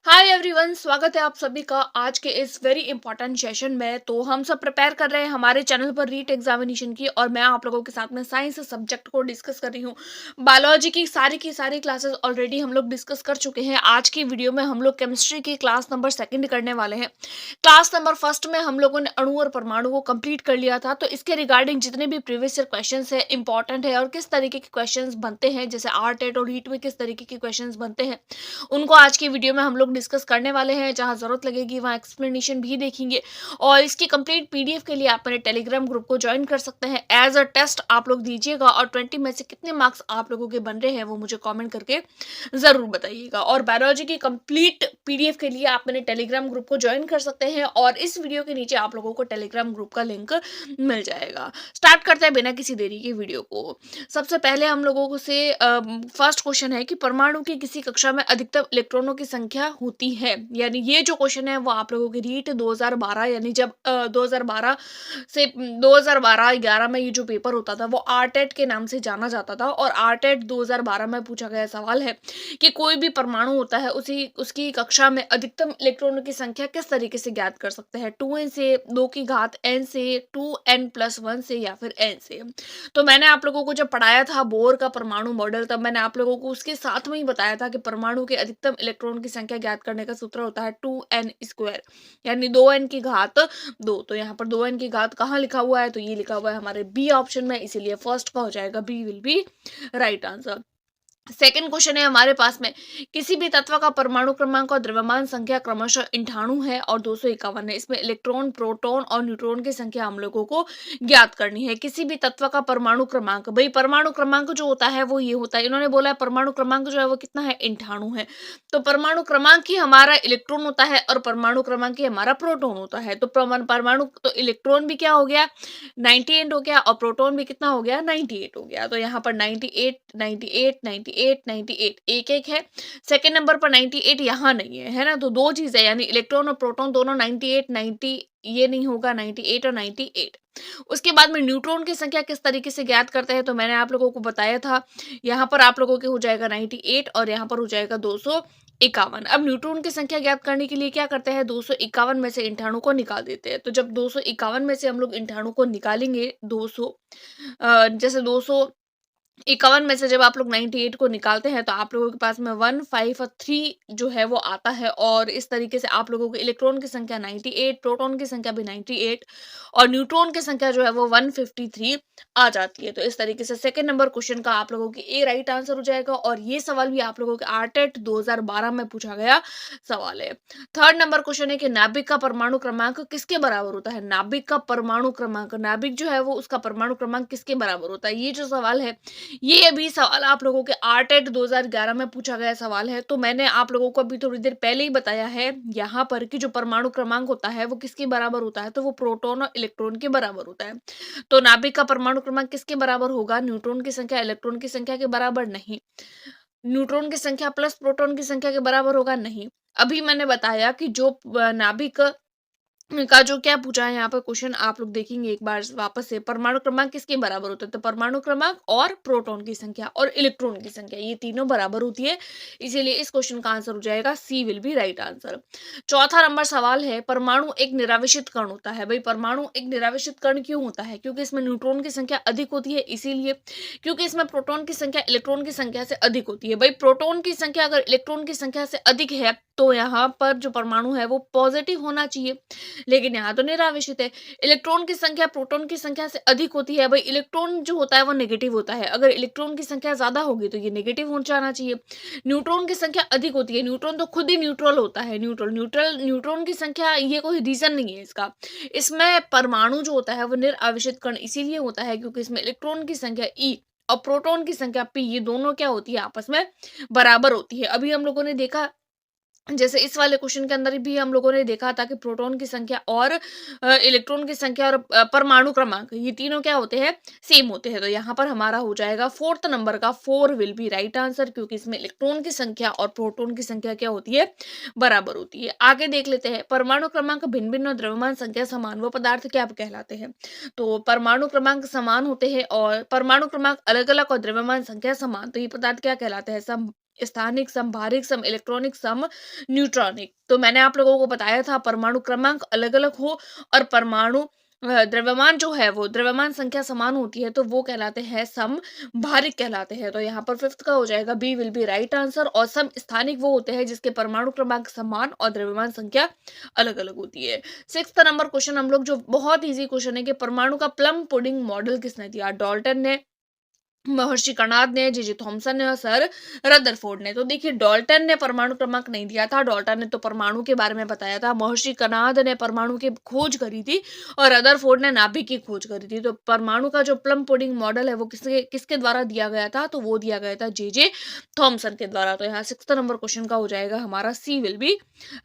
Hi everyone, स्वागत है आप सभी का आज के इस वेरी इंपॉर्टेंट सेशन में। तो हम सब प्रिपेयर कर रहे हैं हमारे चैनल पर रीट एग्जामिनेशन की, और मैं आप लोगों के साथ में साइंस सब्जेक्ट को डिस्कस कर रही हूँ। बायोलॉजी की सारी क्लासेस ऑलरेडी हम लोग डिस्कस कर चुके हैं। आज की वीडियो में हम लोग केमिस्ट्री की क्लास नंबर सेकंड करने वाले हैं। क्लास नंबर फर्स्ट में हम लोगों ने अणु और परमाणु को कंप्लीट कर लिया था। तो इसके रिगार्डिंग जितने भी प्रीवियस ईयर क्वेश्चन है इंपॉर्टेंट है और किस तरीके के क्वेश्चन बनते हैं, जैसे आरटेट और हीट में किस तरीके के क्वेश्चन बनते हैं, उनको आज की वीडियो में हम लोग डिस्कस करने वाले हैं। जहां जरूरत लगेगी वहां एक्सप्लेनेशन भी देखेंगे। और इसकी कंप्लीट पीडीएफ के लिए आप मेरे टेलीग्राम ग्रुप को ज्वाइन कर सकते हैं। एज अ टेस्ट आप लोग दीजिएगा और 20 में से कितने मार्क्स आप लोगों के बन रहे हैं वो मुझे कमेंट करके जरूर बताइएगा। और बायोलॉजी की कंप्लीट पीडीएफ के लिए आप मेरे टेलीग्राम ग्रुप को ज्वाइन कर सकते हैं, और इस वीडियो के नीचे आप लोगों को टेलीग्राम ग्रुप का लिंक मिल जाएगा। स्टार्ट करते हैं बिना किसी देरी के वीडियो को। सबसे पहले हम लोगों को से फर्स्ट क्वेश्चन है कि परमाणु की किसी कक्षा में अधिकतम इलेक्ट्रॉनों की संख्या होती है। यानी ये जो क्वेश्चन है वो आप लोगों की रीट 2012, यानी जब 2012 से 2012-11 में ये जो पेपर होता था वो आरटेट के नाम से जाना जाता था। और आरटेट 2012 में पूछा गया सवाल है कि कोई भी परमाणु होता है उसी उसकी कक्षा में अधिकतम इलेक्ट्रॉनों की संख्या किस तरीके से ज्ञात कर सकते हैं। 2n से, 2 की घात n से, 2n+1 से, या फिर n से। तो मैंने आप लोगों को जब पढ़ाया था बोर का परमाणु मॉडल, तब मैंने आप लोगों को उसके साथ में ही बताया था कि परमाणु के अधिकतम इलेक्ट्रॉन की संख्या ज्ञात करने का सूत्र होता है 2n², यानी 2n की घात 2। तो यहाँ पर 2n की घात कहाँ लिखा हुआ है, तो ये लिखा हुआ है हमारे बी ऑप्शन में, इसीलिए फर्स्ट का हो जाएगा B will be right answer. Second question है हमारे पास में, किसी भी तत्व का परमाणु क्रमांक और द्रव्यमान संख्या क्रमशः 98 है और 251 है। इसमें इलेक्ट्रॉन, प्रोटॉन और न्यूट्रॉन की संख्या हम लोगों को ज्ञात करनी है। किसी भी तत्व का परमाणु क्रमांक, भाई परमाणु क्रमांक जो होता है वो ये होता है, इन्होंने बोला है परमाणु क्रमांक जो है वो कितना है, 98 है। तो परमाणु क्रमांक ही हमारा इलेक्ट्रॉन होता है और परमाणु क्रमांक ही हमारा प्रोटॉन होता है। तो परमाणु तो इलेक्ट्रॉन भी क्या हो गया, 98 हो गया, और प्रोटॉन भी कितना हो गया, 98 हो गया। तो यहाँ पर 98, 98, 98, 98 एक एक है। सेकेंड नंबर पर 98 यहाँ नहीं है ना। तो दो चीज है, यानी इलेक्ट्रॉन और प्रोटॉन दोनों 98, 90 ये नहीं होगा, 98 और 98। उसके बाद में न्यूट्रॉन की संख्या किस तरीके से ज्ञात करते हैं, तो मैंने आप लोगों को बताया था। यहाँ पर आप लोगों के हो जाएगा 98 और यहाँ पर हो जाएगा 251। अब न्यूट्रॉन की संख्या ज्ञात करने के लिए क्या करते हैं, 251 में से 98 को निकाल देते हैं। तो जब 251 में से हम लोग 98 को निकालेंगे, 200 जैसे 251 में से जब आप लोग 98 को निकालते हैं तो आप लोगों के पास में 153 जो है वो आता है। और इस तरीके से आप लोगों के इलेक्ट्रॉन की संख्या 98, प्रोटॉन की संख्या भी 98 और न्यूट्रॉन की संख्या जो है वो 153 आ जाती है। तो इस तरीके से सेकंड नंबर क्वेश्चन का आप लोगों की ए राइट आंसर हो जाएगा। और ये सवाल भी आप लोगों के आरटेट 2012 में पूछा गया सवाल है। थर्ड नंबर क्वेश्चन है कि नाभिक का परमाणु क्रमांक किसके बराबर होता है। नाभिक का परमाणु क्रमांक, नाभिक जो है वो उसका परमाणु क्रमांक किसके बराबर होता है, ये जो सवाल है ये भी सवाल आप लोगों के आरटेट 2011 में पूछा गया सवाल है। तो मैंने आप लोगों को अभी थोड़ी देर पहले ही बताया है यहाँ पर कि जो परमाणु क्रमांक होता है वो किसके बराबर होता है, तो वो प्रोटॉन और इलेक्ट्रॉन के बराबर होता है। तो नाभिक का परमाणु क्रमांक किसके बराबर होगा, न्यूट्रॉन की संख्या इलेक्ट्रॉन की संख्या के बराबर नहीं। न्यूट्रॉन की संख्या प्लस प्रोटॉन की संख्या के बराबर होगा नहीं। अभी मैंने बताया कि जो नाभिक का जो क्या पूछा है यहाँ पर क्वेश्चन, आप लोग देखेंगे एक बार वापस से, परमाणु क्रमांक किसके बराबर होता है, तो परमाणु क्रमांक और प्रोटॉन की संख्या और इलेक्ट्रॉन की संख्या ये तीनों बराबर होती है। इसीलिए इस क्वेश्चन का आंसर हो जाएगा सी विल बी राइट आंसर। चौथा नंबर सवाल है, परमाणु एक निरावेशित कण होता है। भाई परमाणु एक निरावेशित कण क्यों होता है, क्योंकि इसमें न्यूट्रॉन की संख्या अधिक होती है, इसीलिए। क्योंकि इसमें प्रोटॉन की संख्या इलेक्ट्रॉन की संख्या से अधिक होती है। भाई प्रोटॉन की संख्या अगर इलेक्ट्रॉन की संख्या से अधिक है तो यहाँ पर जो परमाणु है वो पॉजिटिव होना चाहिए, लेकिन यहाँ तो निरावेशित है। इलेक्ट्रॉन की संख्या प्रोटॉन की संख्या से अधिक होती है। भाई इलेक्ट्रॉन जो होता है वो नेगेटिव होता है, अगर इलेक्ट्रॉन की संख्या ज्यादा होगी तो ये नेगेटिव हो जाना चाहिए। न्यूट्रॉन की संख्या अधिक होती है, न्यूट्रॉन तो खुद ही न्यूट्रल होता है। न्यूट्रॉन की संख्या ये कोई रीजन नहीं है इसका। इसमें परमाणु जो होता है वो निरावेशित कण इसीलिए होता है क्योंकि इसमें इलेक्ट्रॉन की संख्या ई और प्रोटॉन की संख्या पी, ये दोनों क्या होती है, आपस में बराबर होती है। अभी हम लोगों ने देखा, जैसे इस वाले क्वेश्चन के अंदर भी हम लोगों ने देखा था कि प्रोटॉन की संख्या और इलेक्ट्रॉन की संख्या और परमाणु क्रमांक ये तीनों क्या होते हैं, सेम होते हैं। तो यहाँ पर हमारा हो जाएगा फोर्थ नंबर का 4 विल बी राइट आंसर, क्योंकि इसमें इलेक्ट्रॉन की संख्या और प्रोटॉन की संख्या क्या होती है, बराबर होती है। आगे देख लेते हैं, परमाणु क्रमांक भिन्न भिन्न और द्रव्यमान संख्या समान वो पदार्थ क्या कहलाते हैं। तो परमाणु क्रमांक समान होते हैं और परमाणु क्रमांक अलग अलग और द्रव्यमान संख्या समान, तो ये पदार्थ क्या कहलाते हैं, सब स्थानिक सम, भारिक सम, इलेक्ट्रॉनिक सम, न्यूट्रॉनिक। तो मैंने आप लोगों को बताया था परमाणु क्रमांक अलग अलग हो और परमाणु द्रव्यमान जो है वो द्रव्यमान संख्या समान होती है तो वो कहलाते हैं सम भारिक कहलाते हैं। तो यहाँ पर फिफ्थ का हो जाएगा B will be right answer. और सम स्थानिक वो होते हैं जिसके परमाणु क्रमांक समान और द्रव्यमान संख्या अलग अलग होती है। सिक्स्थ नंबर क्वेश्चन हम लोग, जो बहुत इजी क्वेश्चन है कि परमाणु का प्लम पुडिंग मॉडल किसने दिया? डाल्टन ने, महर्षि कणाद ने, जे थॉमसन ने और सर रदरफोर्ड ने। तो देखिए डाल्टन ने परमाणु क्रमांक नहीं दिया था, डाल्टन ने तो परमाणु के बारे में बताया था। महर्षि कणाद ने परमाणु की खोज करी थी और रदरफोर्ड ने नाभिक की खोज करी थी। तो परमाणु का जो प्लम पुडिंग मॉडल है वो किसके किसके द्वारा दिया गया था? तो वो दिया गया था जे थॉमसन के द्वारा। तो यहाँ सिक्स्थ नंबर क्वेश्चन का हो जाएगा हमारा C will be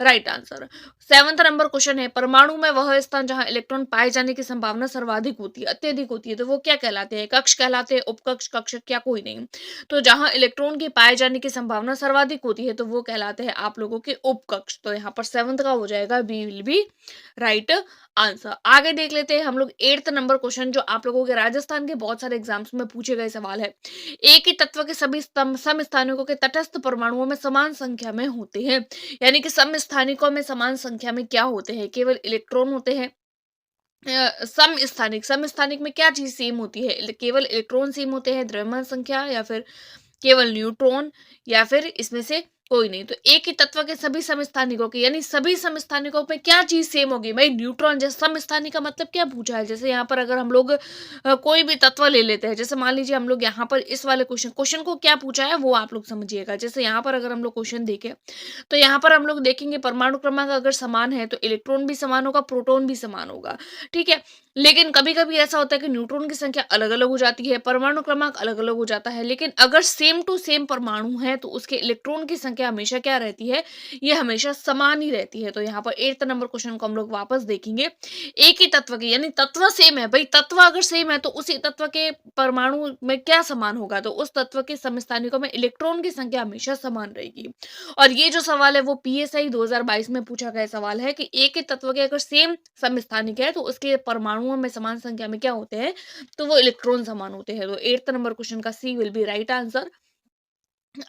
right answer. Seventh number question है परमाणु में वह स्थान जहां इलेक्ट्रॉन पाए जाने की संभावना सर्वाधिक होती है, अत्यधिक होती है, तो वो क्या कहलाते हैं? कक्ष कहलाते हैं, उपकक्ष, कक्ष, क्या कोई नहीं। तो जहां इलेक्ट्रॉन की पाए जाने की संभावना सर्वाधिक होती है तो वो कहलाते हैं आप लोगों के उपकक्ष। तो यहाँ पर सेवंथ का हो जाएगा B will be right answer. आगे देख लेते हैं हम लोग एट्थ नंबर क्वेश्चन, जो आप लोगों के राजस्थान के बहुत सारे एग्जाम्स में पूछे गए सवाल है। एक ही तत्व के सभी समस्थानिकों के तटस्थ परमाणुओं में समान संख्या में होते हैं, यानी कि समस्थानिकों में समान संख्या में क्या होते हैं? केवल इलेक्ट्रॉन होते हैं। समस्थानिक में क्या चीज सेम होती है? केवल इलेक्ट्रॉन सेम होते हैं, द्रव्यमान संख्या, या फिर केवल न्यूट्रॉन, या फिर इसमें से कोई नहीं। तो एक ही तत्व के सभी समस्थानिकों के, यानी सभी समस्थानिकों में क्या चीज सेम होगी भाई? न्यूट्रॉन। जैसे समस्थानिक का मतलब क्या पूछा है? जैसे यहाँ पर अगर हम लोग कोई भी तत्व ले लेते हैं, जैसे मान लीजिए हम लोग यहाँ पर इस वाले क्वेश्चन को क्या पूछा है वो आप लोग समझिएगा। जैसे यहाँ पर अगर हम लोग क्वेश्चन देखें तो यहाँ पर हम लोग देखेंगे परमाणु क्रमांक अगर समान है तो इलेक्ट्रॉन भी समान होगा, प्रोटॉन भी समान होगा, ठीक है। लेकिन कभी कभी ऐसा होता है कि न्यूट्रॉन की संख्या अलग अलग हो जाती है, परमाणु क्रमांक अलग अलग हो जाता है। लेकिन अगर सेम टू सेम परमाणु है तो उसके इलेक्ट्रॉन की संख्या हमेशा क्या रहती है? ये हमेशा समान ही रहती है। तो यहाँ पर एट्थ नंबर क्वेश्चन को हम लोग वापस देखेंगे। एक ही तत्व के, यानी तत्व सेम है भाई, तत्व अगर सेम है तो उसी तत्व के परमाणु में क्या समान होगा? तो उस तत्व के समस्थानिकों में इलेक्ट्रॉन की संख्या हमेशा समान रहेगी। और ये जो सवाल है वो पीएसआई 2022 में पूछा गया सवाल है कि एक ही तत्व के अगर सेम समस्थानिक है तो उसके परमाणुओं में समान संख्या में क्या होते हैं? तो वो इलेक्ट्रॉन समान होते हैं। तो एट्थ नंबर क्वेश्चन का C will be right answer.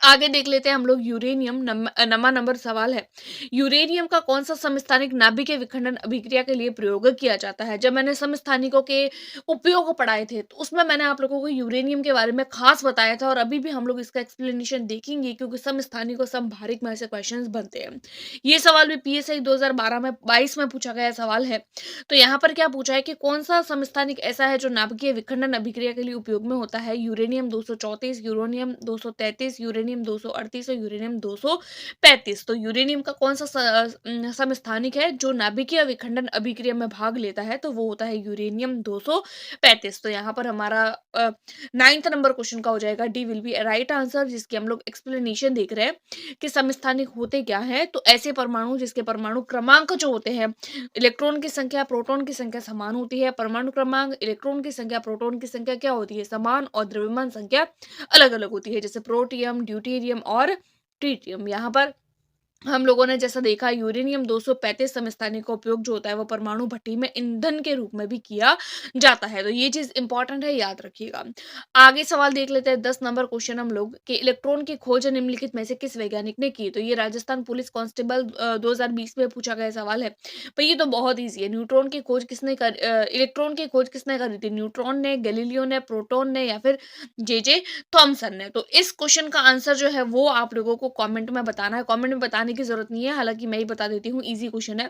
आगे देख लेते हैं हम लोग यूरेनियम। नमा नंबर सवाल है, यूरेनियम का कौन सा समस्थानिक नाभिकीय विखंडन अभिक्रिया के लिए प्रयोग किया जाता है? जब मैंने समस्थानिकों के उपयोग पढ़ाए थे तो उसमें मैंने आप लोगों को यूरेनियम के बारे में खास बताया था और अभी भी हम लोग इसका एक्सप्लेनेशन देखेंगे क्योंकि समस्थानिक और समभारिक में ऐसे क्वेश्चन बनते हैं। ये सवाल भी पीएसआई 2012 में 22 में पूछा गया सवाल है। तो यहाँ पर क्या पूछा है कि कौन सा समस्थानिक ऐसा है जो नाभिकीय विखंडन अभिक्रिया के लिए उपयोग में होता है? यूरेनियम 234, यूरेनियम 233, यूरेनियम 238 और यूरेनियम 235। तो यूरेनियम का कौन सा समस्थानिक है जो नाभिकीय विखंडन अभिक्रिया में भाग लेता है? तो वो होता है यूरेनियम 235। तो यहाँ पर हमारा नाइन्थ नंबर क्वेश्चन का हो जाएगा D will be right answer, जिसकी हम लोग एक्सप्लेनेशन देख रहे हैं कि समस्थानिक होते क्या है। तो ऐसे परमाणु जिसके परमाणु क्रमांक जो होते हैं, इलेक्ट्रॉन की संख्या प्रोटॉन की संख्या समान होती है, परमाणु क्रमांक इलेक्ट्रॉन की संख्या प्रोटॉन की संख्या क्या होती है? समान, और द्रव्यमान संख्या अलग अलग होती है, जैसे प्रोटियम, ड्यूटेरियम और ट्रिटियम। यहाँ पर हम लोगों ने जैसा देखा यूरेनियम 235 समस्थानिक का उपयोग जो होता है वो परमाणु भट्टी में ईंधन के रूप में भी किया जाता है। तो ये चीज इंपॉर्टेंट है, याद रखिएगा। आगे सवाल देख लेते हैं 10 नंबर क्वेश्चन हम लोग कि इलेक्ट्रॉन की खोज निम्नलिखित में से किस वैज्ञानिक ने की? तो ये राजस्थान पुलिस कांस्टेबल 2020 में पूछा गया सवाल है। पर ये तो बहुत ईजी है। न्यूट्रॉन की खोज किसने कर इलेक्ट्रॉन की खोज किसने करी थी? न्यूट्रॉन ने, गैलीलियो ने, प्रोटॉन ने, या फिर जे थॉमसन ने। तो इस क्वेश्चन का आंसर जो है वो आप लोगों को कमेंट में बताना है। कमेंट में बताने की जरूरत नहीं है, हालांकि मैं ही बता देती हूँ, इजी क्वेश्चन है।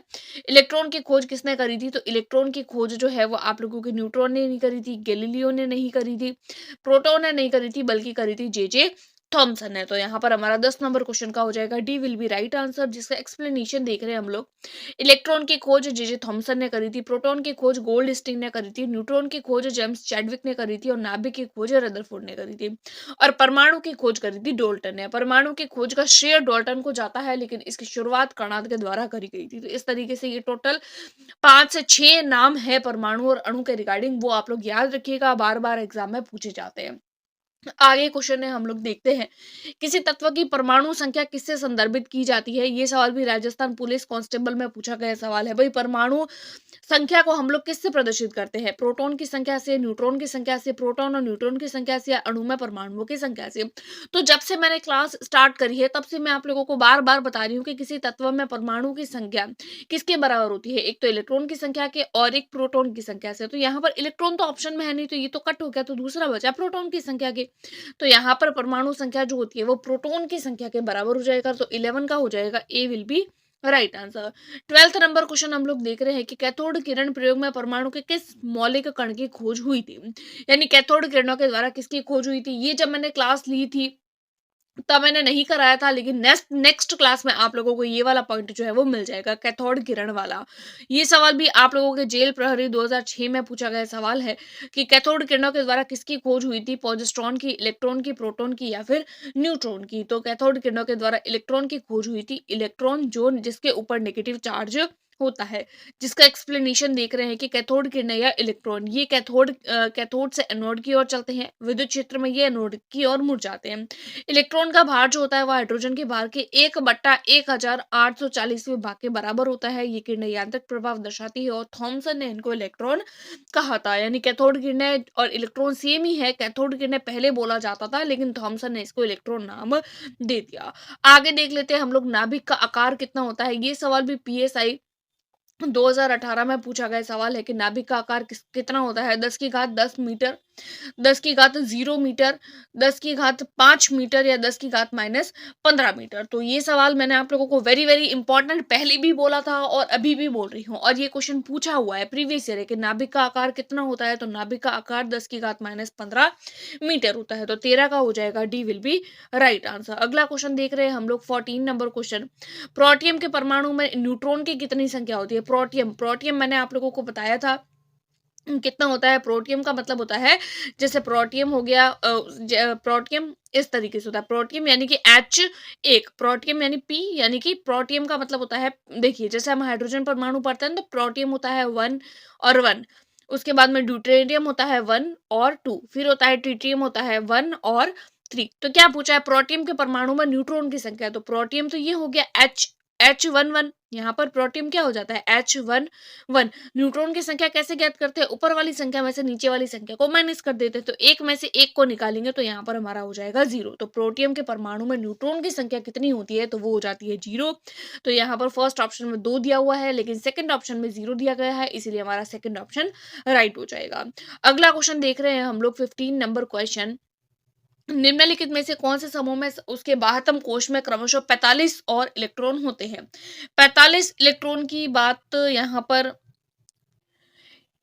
इलेक्ट्रॉन की खोज किसने करी थी? तो इलेक्ट्रॉन की खोज जो है वो आप लोगों के न्यूट्रॉन ने नहीं करी थी, गैलीलियो ने नहीं करी थी, प्रोटॉन ने नहीं करी थी, बल्कि करी थी जे थॉमसन है। तो यहाँ पर हमारा 10 नंबर क्वेश्चन का हो जाएगा D will be right answer, जिसका एक्सप्लेनेशन देख रहे हैं हम लोग। इलेक्ट्रॉन की खोज जे थॉमसन ने करी थी, प्रोटॉन की खोज गोल्ड स्टीन ने करी थी, न्यूट्रॉन की खोज जेम्स चैडविक ने करी थी और नाभिक की खोज रदरफोर्ड ने करी थी, और परमाणु की खोज करी थी डाल्टन ने। परमाणु की खोज का श्रेय डाल्टन को जाता है, लेकिन इसकी शुरुआत कणाद के द्वारा करी गई थी। तो इस तरीके से ये टोटल 5 से 6 नाम है परमाणु और अणु के रिगार्डिंग, वो आप लोग याद रखिएगा, बार बार एग्जाम में पूछे जाते हैं। आगे क्वेश्चन है, हम लोग देखते हैं, किसी तत्व की परमाणु संख्या किससे संदर्भित की जाती है? ये सवाल भी राजस्थान पुलिस कांस्टेबल में पूछा गया सवाल है। भाई परमाणु संख्या को हम लोग किससे प्रदर्शित करते हैं? प्रोटॉन की संख्या से, न्यूट्रॉन की संख्या से, प्रोटॉन और न्यूट्रॉन की संख्या से, या अणु में परमाणुओं की संख्या से? तो जब से मैंने क्लास स्टार्ट करी है तब से मैं आप लोगों को बार बार बता रही हूँ कि किसी तत्व में परमाणु की संख्या किसके बराबर होती है? एक तो इलेक्ट्रॉन की संख्या के और एक प्रोटॉन की संख्या से। तो यहाँ पर इलेक्ट्रॉन तो ऑप्शन में है नहीं, तो ये तो कट हो गया, तो दूसरा बचा प्रोटॉन की संख्या के। तो यहाँ पर परमाणु संख्या जो होती है वो प्रोटॉन की संख्या के बराबर हो जाएगा, तो 11 का हो जाएगा, A will be right answer. 12th number question हम लोग देख रहे हैं कि कैथोड किरण प्रयोग में परमाणु के किस मौलिक कण की खोज हुई थी? यानी कैथोड किरणों के द्वारा किसकी खोज हुई थी? ये जब मैंने क्लास ली थी तब मैंने नहीं कराया था, लेकिन नेक्स्ट नेक्स्ट क्लास में आप लोगों को ये वाला पॉइंट जो है वो मिल जाएगा, कैथोड किरण वाला। ये सवाल भी आप लोगों के जेल प्रहरी 2006 में पूछा गया सवाल है कि कैथोड किरणों के द्वारा किसकी खोज हुई थी? पॉजिट्रॉन की, इलेक्ट्रॉन की, प्रोटॉन की, या फिर न्यूट्रॉन की? तो कैथोड किरणों के द्वारा इलेक्ट्रॉन की खोज हुई थी। इलेक्ट्रॉन जो जिसके ऊपर नेगेटिव चार्ज होता है, जिसका एक्सप्लेनेशन देख रहे हैं कि कैथोड किरणें या इलेक्ट्रॉन ये कैथोड से एनोड की ओर चलते हैं, विद्युत क्षेत्र में ये एनोड की ओर मुड़ जाते हैं। इलेक्ट्रॉन का भार जो होता है वह हाइड्रोजन के भार के 1/1840वें भाग के बराबर होता है। ये किरणें यांत्रिक प्रभाव दर्शाती है और थॉमसन ने इनको इलेक्ट्रॉन कहा था। यानी कैथोड किरणें और इलेक्ट्रॉन सेम ही है। कैथोड किरणें पहले बोला जाता था, लेकिन थॉमसन ने इसको इलेक्ट्रॉन नाम दे दिया। आगे देख लेते हैं हम लोग, नाभिक का आकार कितना होता है? ये सवाल भी पीएसआई 2018 में पूछा गया सवाल है कि नाभिक का आकार कितना होता है? 10 की घात 10 मीटर, 10 की घात 0 मीटर, 10 की घात 5 मीटर, या 10 की घात माइनस 15 मीटर। तो ये सवाल मैंने आप लोगों को वेरी वेरी इंपॉर्टेंट पहले भी बोला था और अभी भी बोल रही हूँ, और ये क्वेश्चन पूछा हुआ है प्रीवियस ईयर है कि नाभिक का आकार कितना होता है? तो नाभिक का आकार 10 की घात माइनस 15 मीटर होता है। तो 13 का हो जाएगा, D will be right answer. अगला क्वेश्चन देख रहे हैं हम लोग, 14 नंबर क्वेश्चन, प्रोटियम के परमाणु में न्यूट्रॉन की कितनी संख्या होती है? प्रोटियम प्रोटियम मैंने आप लोगों को बताया था कितना होता है। प्रोटियम का मतलब होता है, जैसे प्रोटियम हो गया, प्रोटियम इस तरीके से होता है। प्रोटियम यानी कि H1, प्रोटियम यानी P, यानी कि प्रोटियम का मतलब होता है, देखिए जैसे हम हाइड्रोजन परमाणु पढ़ते हैं तो प्रोटियम होता है 1 और 1, उसके बाद में ड्यूटेरियम होता है 1 और 2, फिर होता है ट्रिटियम होता है 1 और 3। तो क्या पूछा है? प्रोटियम के परमाणु में न्यूट्रॉन की संख्या। तो प्रोटियम तो ये हो गया H11, यहाँ पर प्रोटियम क्या हो जाता है? H11। न्यूट्रॉन की संख्या कैसे ज्ञात करते हैं? ऊपर वाली संख्या में से नीचे वाली संख्या को माइनस कर देते हैं, तो एक में से एक को निकालेंगे तो यहाँ पर हमारा हो जाएगा 0। तो प्रोटियम के परमाणु में न्यूट्रॉन की संख्या कितनी होती है? तो वो हो जाती है 0। तो यहाँ पर फर्स्ट ऑप्शन में 2 दिया हुआ है, लेकिन सेकंड ऑप्शन में 0 दिया गया है, इसीलिए हमारा सेकंड ऑप्शन राइट हो जाएगा। अगला क्वेश्चन देख रहे हैं हम लोग, 15 नंबर क्वेश्चन, निम्नलिखित में से कौन से समूह में उसके बाह्यतम कोश में क्रमशः 45 और इलेक्ट्रॉन होते हैं? 45 इलेक्ट्रॉन की बात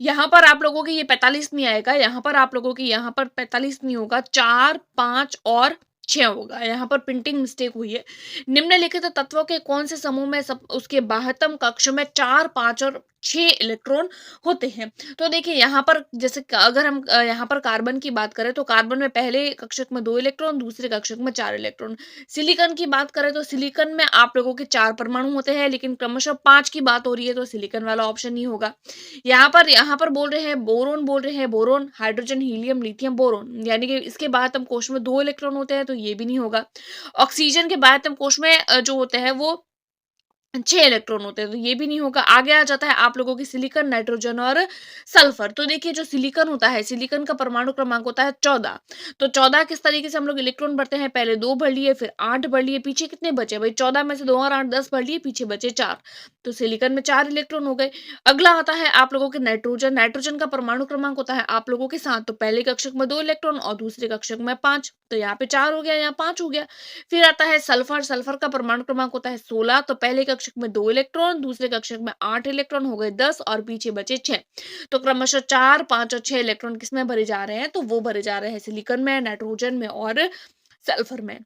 यहाँ पर आप लोगों की ये 45 नहीं आएगा, यहाँ पर आप लोगों की यहाँ पर 45 नहीं होगा, 4, 5 और 6 होगा। यहाँ पर प्रिंटिंग मिस्टेक हुई है। निम्नलिखित तत्वों के कौन से समूह में सब उसके बाह्यतम कक्ष में 4, 5 और 6 इलेक्ट्रॉन होते हैं? तो देखिए यहाँ पर जैसे अगर हम यहाँ पर कार्बन की बात करें तो कार्बन में पहले कक्षक में 2 इलेक्ट्रॉन, दूसरे कक्षक में 4 इलेक्ट्रॉन। सिलिकॉन की बात करें तो सिलिकॉन में आप लोगों के 4 परमाणु होते हैं, लेकिन क्रमशः 5 की बात हो रही है तो सिलिकॉन वाला ऑप्शन ही होगा। यहाँ पर बोल रहे हैं बोरोन, बोल रहे हैं boron, hydrogen, helium, lithium, boron, यानी कि इसके बाह्यतम कोश में 2 इलेक्ट्रॉन होते हैं, तो ये भी नहीं होगा। ऑक्सीजन के बाह्यतम कोश में जो होते हैं वो 6 इलेक्ट्रॉन होते हैं, तो ये भी नहीं होगा। आगे आ जाता है आप लोगों की सिलिकॉन, नाइट्रोजन और सल्फर। तो देखिए जो सिलिकॉन होता है, सिलिकॉन का परमाणु क्रमांक होता है 14। तो 14 किस तरीके से हम लोग इलेक्ट्रॉन भरते हैं? पहले 2 भर लिए, फिर 8 भर लिए, पीछे कितने बचे भाई? 14 में से 2 और 8 10 भर लिए, पीछे बचे 4। तो सिलिकॉन में 4 इलेक्ट्रॉन हो गए। अगला आता है आप लोगों के नाइट्रोजन। नाइट्रोजन का परमाणु क्रमांक होता है आप लोगों के 7। तो पहले कक्षक में 2 इलेक्ट्रॉन और दूसरे कक्षक में 5, तो यहाँ पे 4 हो गया, यहाँ 5 हो गया। फिर आता है सल्फर। सल्फर का परमाणु क्रमांक होता है 16। तो पहले कक्षक में 2 इलेक्ट्रॉन, दूसरे कक्षक में 8 इलेक्ट्रॉन, हो गए 10 और पीछे बचे 6। तो क्रमशः 4, 5 और 6 इलेक्ट्रॉन किसमें भरे जा रहे हैं? तो वो भरे जा रहे हैं सिलिकॉन में, नाइट्रोजन में और सल्फर में।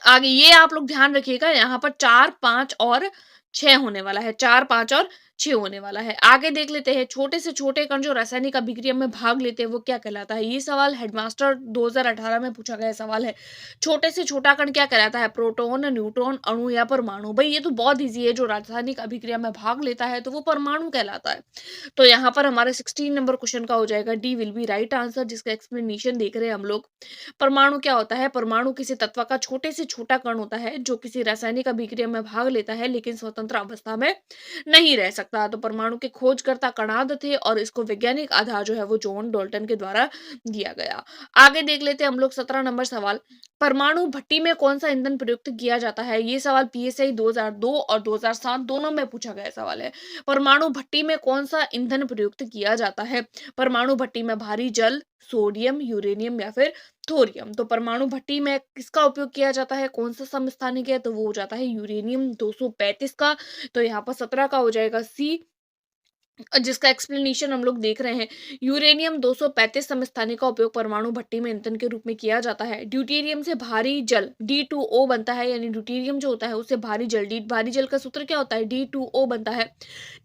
आगे ये आप लोग ध्यान रखिएगा, यहाँ पर 4, 5 और 6 होने वाला है, 4, 5 और 6 होने वाला है। आगे देख लेते हैं, छोटे से छोटे कण जो रासायनिक अभिक्रिया में भाग लेते हैं वो क्या कहलाता है? ये सवाल हेडमास्टर 2018 में पूछा गया सवाल है। छोटे से छोटा कण क्या कहलाता है? प्रोटॉन, न्यूट्रॉन, अणु या परमाणु? भई ये तो बहुत ईज़ी है, जो रासायनिक अभिक्रिया में भाग लेता है तो वो परमाणु कहलाता है। तो यहाँ पर हमारे 16 नंबर क्वेश्चन का हो जाएगा D will be right answer, जिसका एक्सप्लेनेशन देख रहे हैं हम लोग। परमाणु क्या होता है? परमाणु किसी तत्व का छोटे से छोटा कण होता है जो किसी रासायनिक अभिक्रिया में भाग लेता है लेकिन स्वतंत्र अवस्था में नहीं रह सकता। तो परमाणु के खोजकर्ता कणाद थे और इसको वैज्ञानिक आधार जो है वो जॉन डाल्टन के द्वारा दिया गया। आगे देख लेते हैं हम लोग 17 नंबर सवाल। परमाणु भट्टी में कौन सा ईंधन प्रयुक्त किया जाता है? ये सवाल पीएसआई 2002 और 2007 दोनों में पूछा गया सवाल है। परमाणु भट्टी में कौन सा ईंधन प्रयुक्त किया जाता है? परमाणु भट्टी में भारी जल, सोडियम, यूरेनियम या फिर थोरियम। तो परमाणु भट्टी में किसका उपयोग किया जाता है? कौन सा समस्थानिक है? तो वो हो जाता है यूरेनियम 235 का। तो यहाँ पर 17 का हो जाएगा सी, जिसका एक्सप्लेनेशन हम लोग देख रहे हैं। यूरेनियम 235 समस्थानिक का उपयोग परमाणु भट्टी में ईंधन के रूप में किया जाता है। ड्यूटेरियम से भारी जल D2O बनता है, यानी ड्यूटेरियम जो होता है उससे भारी जल, भारी जल का सूत्र क्या होता है? D2O बनता है,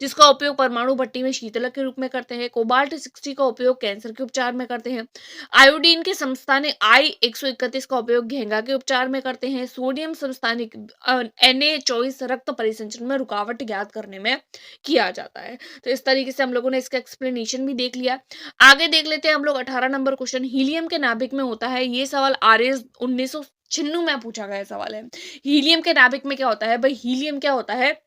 जिसका उपयोग परमाणु भट्टी में शीतलक के रूप में करते हैं। कोबाल्ट 60 का उपयोग कैंसर के उपचार में करते हैं। आयोडीन के समस्थानिक I131 का उपयोग घेंगा के उपचार में करते हैं। सोडियम समस्थानिक Na24 रक्त परिसंचरण में रुकावट ज्ञात करने में किया जाता है। तो इस तरीके से हम लोगों ने इसका एक्सप्लेनेशन भी देख लिया। आगे देख लेते हैं हम लोग 18 नंबर क्वेश्चन। हीलियम के नाभिक में होता है, ये सवाल आरएस 1996 में पूछा गया सवाल है। हीलियम के नाभिक में क्या होता है? भाई हीलियम क्या होता है?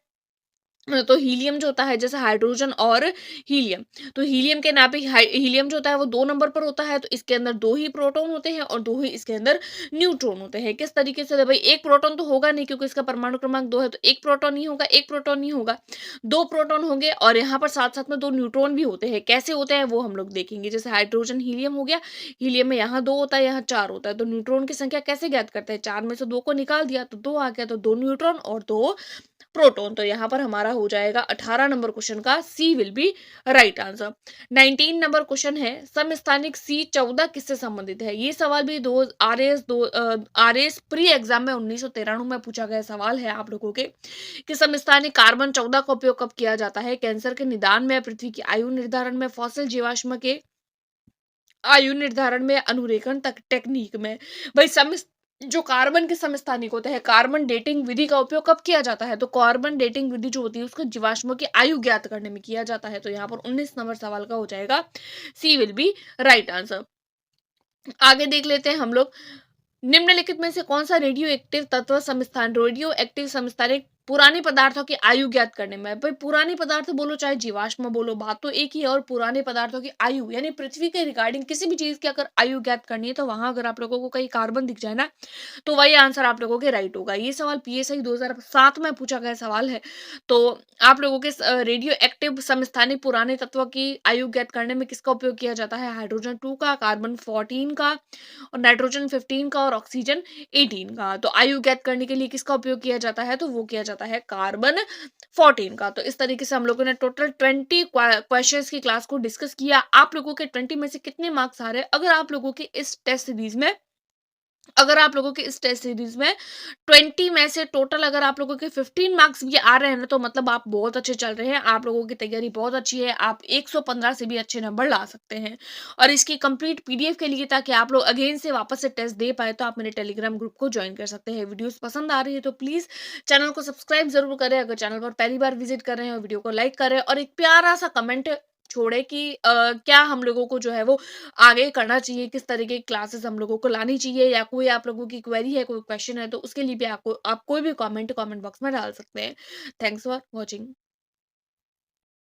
तो हीलियम जो होता है, जैसे हाइड्रोजन और हीलियम, तो हीलियम के नाभिक हीलियम जो होता है वो 2 नंबर पर होता है। तो इसके अंदर 2 ही प्रोटॉन होते हैं और 2 ही इसके अंदर न्यूट्रॉन होते हैं। किस तरीके से? भाई एक प्रोटॉन तो होगा नहीं, क्योंकि इसका परमाणु क्रमांक 2 है, तो एक प्रोटॉन ही होगा, एक प्रोटॉन ही होगा। 2 प्रोटॉन होंगे और यहाँ पर साथ-साथ में 2 न्यूट्रॉन भी होते हैं। कैसे होते हैं वो हम लोग देखेंगे। जैसे हाइड्रोजन हीलियम हो गया, हीलियम में यहाँ 2 होता है, यहाँ 4 होता है। तो न्यूट्रॉन की संख्या कैसे ज्ञात करते हैं? 4 में से 2 को निकाल दिया तो 2 आ गया, तो 2 न्यूट्रॉन और 2 प्रोटॉन। तो यहाँ पर हमारा हो जाएगा 18 नंबर क्वेश्चन का C will be right answer. 19 number question है, समस्थानिक C14 किससे संबंधित है? ये सवाल भी आरएस प्री एग्जाम में 1993 में पूछा गया सवाल है आप लोगों के, कि समस्थानिक कार्बन 14 का उपयोग कब किया जाता है? कैंसर के निदान में, पृथ्वी की आयु निर्धारण में, फॉसिल जीवाश्म के आयु निर्धारण में, अनुरेखण तक टेक्निक में। भाई जो कार्बन के समस्थानिक होते हैं, कार्बन डेटिंग विधि का उपयोग कब किया जाता है? तो कार्बन डेटिंग विधि जो होती है उसको जीवाश्मों की आयु ज्ञात करने में किया जाता है। तो यहाँ पर 19 नंबर सवाल का हो जाएगा सी विल बी राइट आंसर। आगे देख लेते हैं हम लोग, निम्नलिखित में से कौन सा रेडियो एक्टिव समस्थानिक पुराने पदार्थों की आयु ज्ञात करने में? भाई पुराने पदार्थ बोलो चाहे जीवाश्म बोलो, बात तो एक ही है। और पुराने पदार्थों की आयु यानी पृथ्वी के रिगार्डिंग किसी भी चीज की अगर आयु ज्ञात करनी है तो वहां अगर आप लोगों को कहीं कार्बन दिख जाए ना, तो वही आंसर आप लोगों के राइट होगा। ये सवाल पीएसआई 2007 में पूछा गया सवाल है। तो आप लोगों के रेडियो एक्टिव समस्थानिक पुराने तत्वों की आयु ज्ञात करने में किसका उपयोग किया जाता है? हाइड्रोजन 2 का, कार्बन 14 का और नाइट्रोजन 15 का और ऑक्सीजन 18 का। तो आयु ज्ञात करने के लिए किसका उपयोग किया जाता है? तो वो किया जाता है कार्बन 14 का। तो इस तरीके से हम लोगों ने टोटल 20 क्वेश्चंस की क्लास को डिस्कस किया। आप लोगों के 20 में से कितने मार्क्स आ रहे हैं? अगर आप लोगों के इस टेस्ट सीरीज में 20 में से टोटल अगर आप लोगों के 15 मार्क्स भी आ रहे हैं ना, तो मतलब आप बहुत अच्छे चल रहे हैं, आप लोगों की तैयारी बहुत अच्छी है, आप 115 से भी अच्छे नंबर ला सकते हैं। और इसकी कंप्लीट पीडीएफ के लिए, ताकि आप लोग अगेन से वापस से टेस्ट दे पाए, तो आप मेरे टेलीग्राम ग्रुप को ज्वाइन कर सकते हैं। वीडियोस पसंद आ रही है तो प्लीज चैनल को सब्सक्राइब जरूर करें, अगर चैनल पर पहली बार विजिट कर रहे हैं, वीडियो को लाइक करें और एक प्यारा सा कमेंट छोड़े कि क्या हम लोगों को जो है वो आगे करना चाहिए, किस तरीके की क्लासेस हम लोगों को लानी चाहिए, या कोई आप लोगों की क्वेरी है, कोई क्वेश्चन है, तो उसके लिए भी आप कोई भी कमेंट बॉक्स में डाल सकते हैं। Thanks for watching.